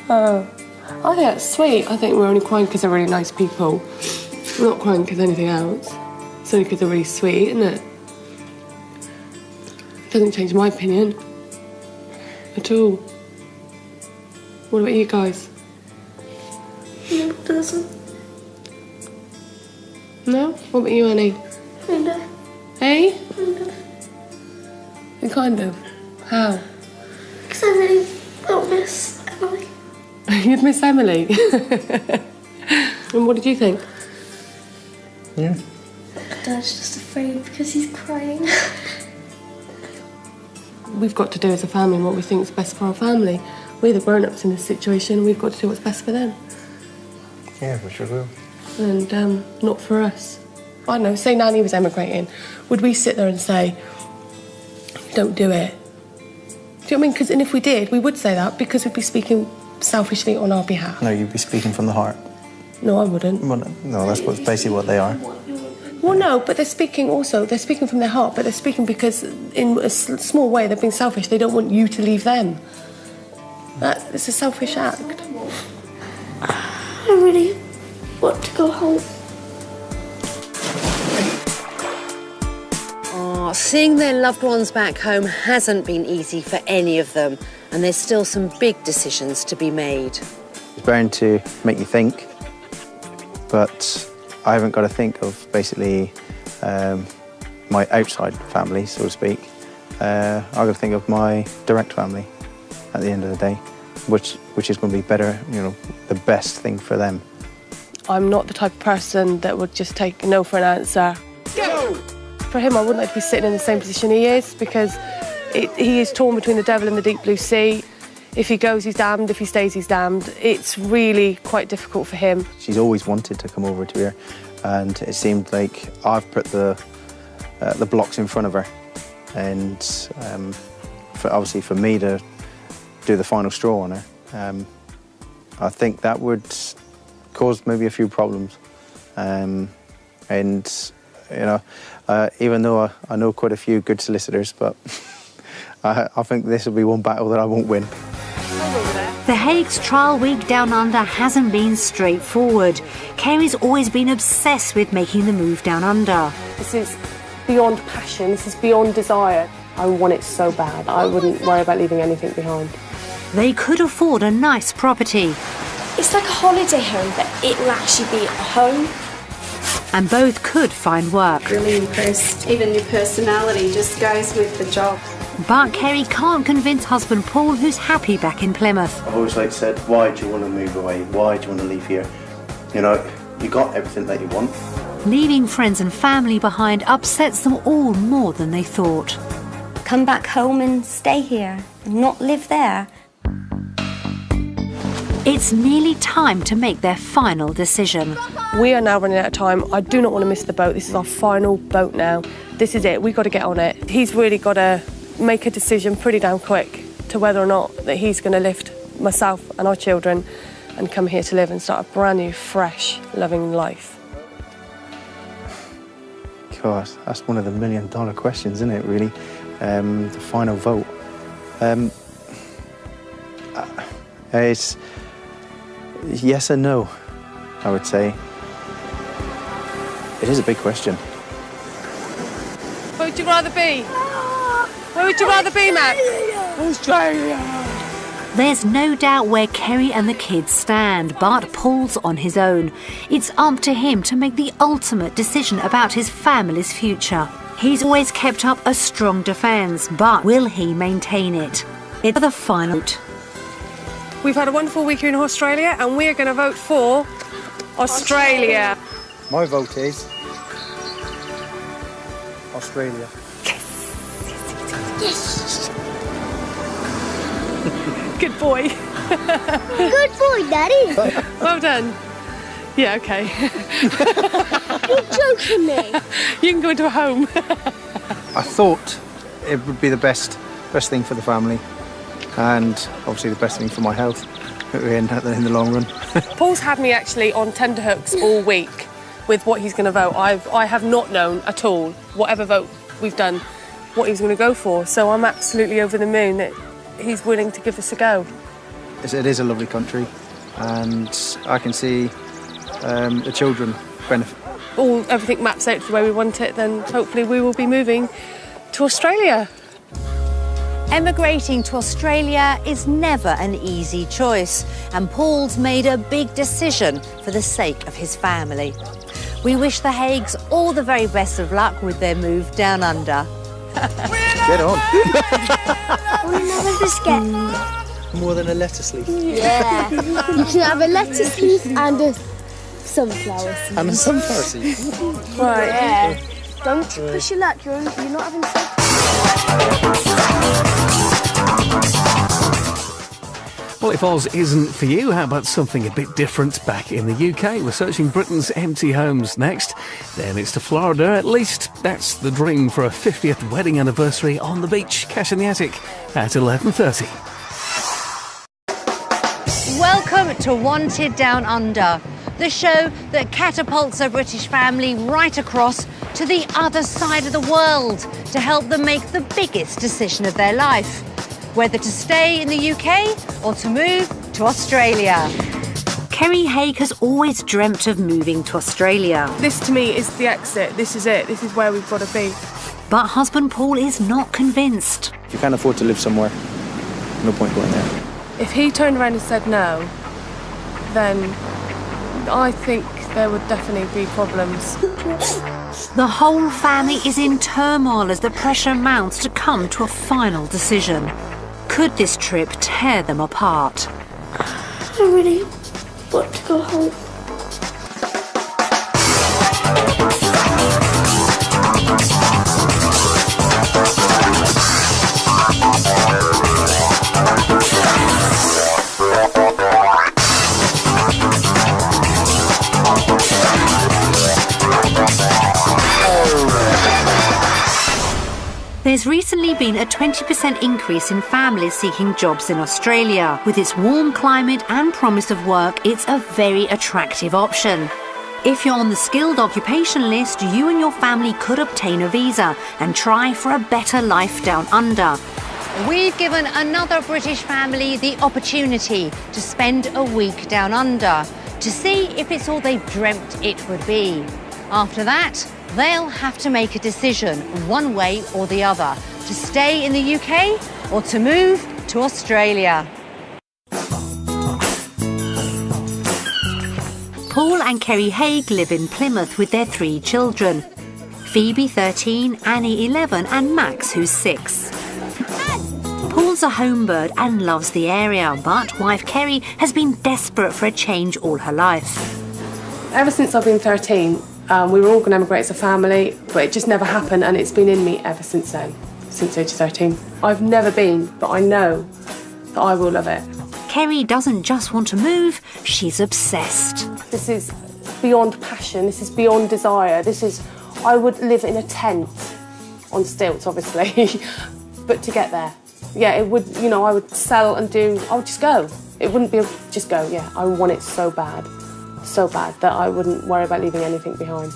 Oh, I think that's sweet. I think we're only crying because they're really nice people. We're not crying because of anything else. It's only because they're really sweet, isn't it? Doesn't change my opinion at all. What about you guys? No, it doesn't. No? What about you, Annie? Kind of. Hey? Kind of. Kind of. How? Because I really don't miss Emily. You'd miss Emily? And what did you think? Yeah. Dad's just afraid because he's crying. We've got to do as a family what we think is best for our family. We're the grown-ups in this situation. We've got to do what's best for them. Yeah, we sure will. And not for us. I don't know, say Nanny was emigrating. Would we sit there and say, don't do it? Do you know what I mean? Because, and if we did, we would say that because we'd be speaking selfishly on our behalf. No, you'd be speaking from the heart. No, I wouldn't. Well, no, that's basically what they are. Well, no, but they're speaking from their heart, but they're speaking because in a small way they're being selfish. They don't want you to leave them. It's a selfish act. I really want to go home. Oh, seeing their loved ones back home hasn't been easy for any of them, and there's still some big decisions to be made. It's bound to make you think, but I haven't got to think of basically my outside family, so to speak. I've got to think of my direct family at the end of the day, which is going to be better, you know, the best thing for them. I'm not the type of person that would just take no for an answer. Go! For him, I wouldn't like to be sitting in the same position he is, because he is torn between the devil and the deep blue sea. If he goes, he's damned. If he stays, he's damned. It's really quite difficult for him. She's always wanted to come over to here, and it seemed like I've put the blocks in front of her, and obviously for me to do the final straw on her, I think that would cause maybe a few problems. And you know, even though I know quite a few good solicitors, but I think this will be one battle that I won't win. The Haig's trial week down under hasn't been straightforward. Kerry's always been obsessed with making the move down under. This is beyond passion, this is beyond desire. I want it so bad. I wouldn't worry about leaving anything behind. They could afford a nice property. It's like a holiday home, but it will actually be a home. And both could find work. Really impressed. Even your personality just goes with the job. But Kerry can't convince husband Paul, who's happy back in Plymouth. I've always said, why do you want to move away? Why do you want to leave here? You know, you got everything that you want. Leaving friends and family behind upsets them all more than they thought. Come back home and stay here, and not live there. It's nearly time to make their final decision. We are now running out of time. I do not want to miss the boat. This is our final boat now. This is it. We've got to get on it. He's really got to make a decision pretty damn quick to whether or not that he's going to lift myself and our children and come here to live and start a brand new, fresh, loving life. God, that's one of the million-dollar questions, isn't it, really? The final vote. It's yes and no. I would say. It is a big question. Where would you rather be? Where would you rather be, Matt? Australia! There's no doubt where Kerry and the kids stand, but Paul's on his own. It's up to him to make the ultimate decision about his family's future. He's always kept up a strong defence, but will he maintain it? It's the final vote. We've had a wonderful week here in Australia and we're going to vote for Australia. My vote is Australia. Yes! Good boy. Good boy, Daddy. Well done. Yeah, okay. You're joking me. You can go into a home. I thought it would be the best thing for the family, and obviously the best thing for my health in the long run. Paul's had me actually on tenterhooks all week with what he's going to vote. I have not known at all, whatever vote we've done, what he's going to go for. So I'm absolutely over the moon that he's willing to give this a go. It is a lovely country, and I can see the children benefit. Everything maps out to the way we want it, then hopefully we will be moving to Australia. Emigrating to Australia is never an easy choice, and Paul's made a big decision for the sake of his family. We wish the Haighs all the very best of luck with their move down under. Get on. Another biscuit. More than a lettuce leaf. Yeah. You can have a lettuce leaf and a sunflower seed. And a sunflower seed. Right. Yeah. Don't push your luck. You're not having sex. Well, if Oz isn't for you, how about something a bit different back in the UK? We're searching Britain's empty homes next. Then it's to Florida. At least that's the dream for a 50th wedding anniversary on the beach. Cash in the Attic at 11:30. Welcome to Wanted Down Under, the show that catapults a British family right across to the other side of the world to help them make the biggest decision of their life. Whether to stay in the UK or to move to Australia. Kerry Haigh has always dreamt of moving to Australia. This to me is the exit. This is it. This is where we've got to be. But husband Paul is not convinced. If you can't afford to live somewhere, no point going there. If he turned around and said no, then I think there would definitely be problems. The whole family is in turmoil as the pressure mounts to come to a final decision. Could this trip tear them apart? I really want to go home. There's recently been a 20% increase in families seeking jobs in Australia. With its warm climate and promise of work, it's a very attractive option. If you're on the skilled occupation list, you and your family could obtain a visa and try for a better life down under. We've given another British family the opportunity to spend a week down under to see if it's all they've dreamt it would be. After that, they'll have to make a decision, one way or the other, to stay in the UK or to move to Australia. Paul and Kerry Haigh live in Plymouth with their 3 children. Phoebe, 13, Annie, 11 and Max, who's 6. Paul's a home bird and loves the area, but wife Kerry has been desperate for a change all her life. Ever since I've been 13, we were all going to emigrate as a family, but it just never happened, and it's been in me ever since then, since age 13. I've never been, but I know that I will love it. Kerry doesn't just want to move, she's obsessed. This is beyond passion, this is beyond desire, I would live in a tent, on stilts obviously, but to get there. Yeah, it would, I would sell and I would just go. It wouldn't be just go, yeah, I want it so bad that I wouldn't worry about leaving anything behind.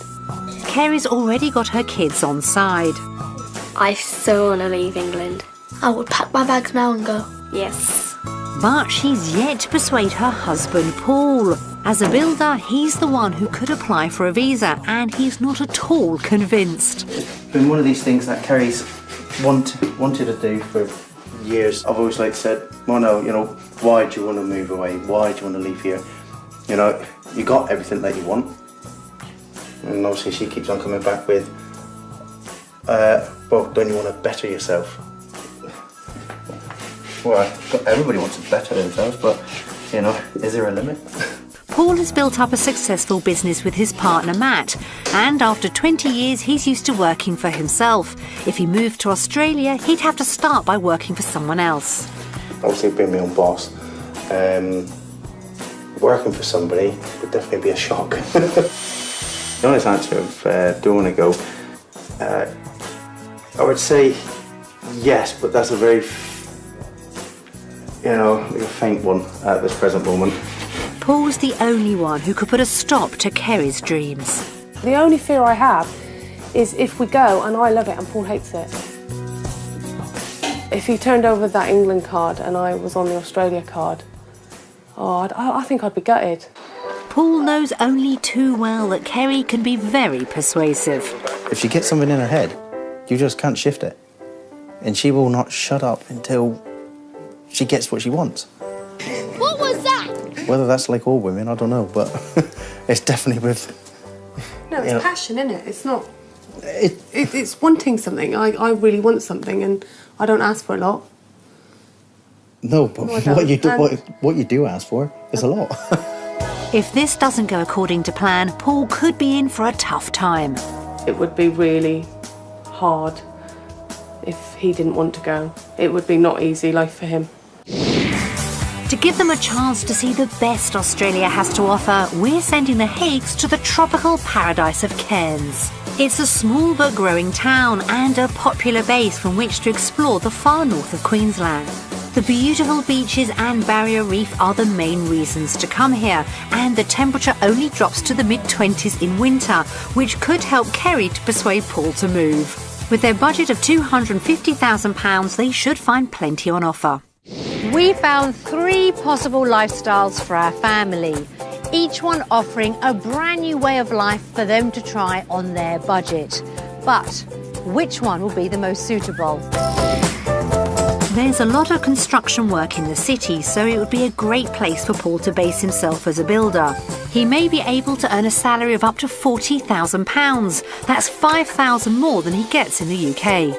Kerry's already got her kids on side. I so want to leave England. I would pack my bags now and go. Yes. But she's yet to persuade her husband, Paul. As a builder, he's the one who could apply for a visa, and he's not at all convinced. It's been one of these things that Kerry's wanted to do for years. I've always said, Mono, why do you want to move away? Why do you want to leave here? You got everything that you want. And obviously she keeps on coming back with, well, don't you want to better yourself? Well, everybody wants to better themselves, but, is there a limit? Paul has built up a successful business with his partner Matt, and after 20 years he's used to working for himself. If he moved to Australia, he'd have to start by working for someone else. Obviously being my own boss, working for somebody would definitely be a shock. The honest answer of do I want to go, I would say yes, but that's a very, faint one at this present moment. Paul's the only one who could put a stop to Kerry's dreams. The only fear I have is if we go and I love it and Paul hates it. If he turned over that England card and I was on the Australia card, I think I'd be gutted. Paul knows only too well that Kerry can be very persuasive. If she gets something in her head, you just can't shift it. And she will not shut up until she gets what she wants. What was that? Whether that's like all women, I don't know, but it's definitely with... No, it's passion, isn't it? It's not... It's wanting something. I really want something and I don't ask for a lot. No, but what you do ask for is a lot. If this doesn't go according to plan, Paul could be in for a tough time. It would be really hard if he didn't want to go. It would be not easy life for him. To give them a chance to see the best Australia has to offer, we're sending the Haighs to the tropical paradise of Cairns. It's a small but growing town and a popular base from which to explore the far north of Queensland. The beautiful beaches and barrier reef are the main reasons to come here, and the temperature only drops to the mid-20s in winter, which could help Kerry to persuade Paul to move. With their budget of £250,000, they should find plenty on offer. We found 3 possible lifestyles for our family, each one offering a brand new way of life for them to try on their budget. But which one will be the most suitable? There's a lot of construction work in the city, so it would be a great place for Paul to base himself as a builder. He may be able to earn a salary of up to £40,000. That's £5,000 more than he gets in the UK.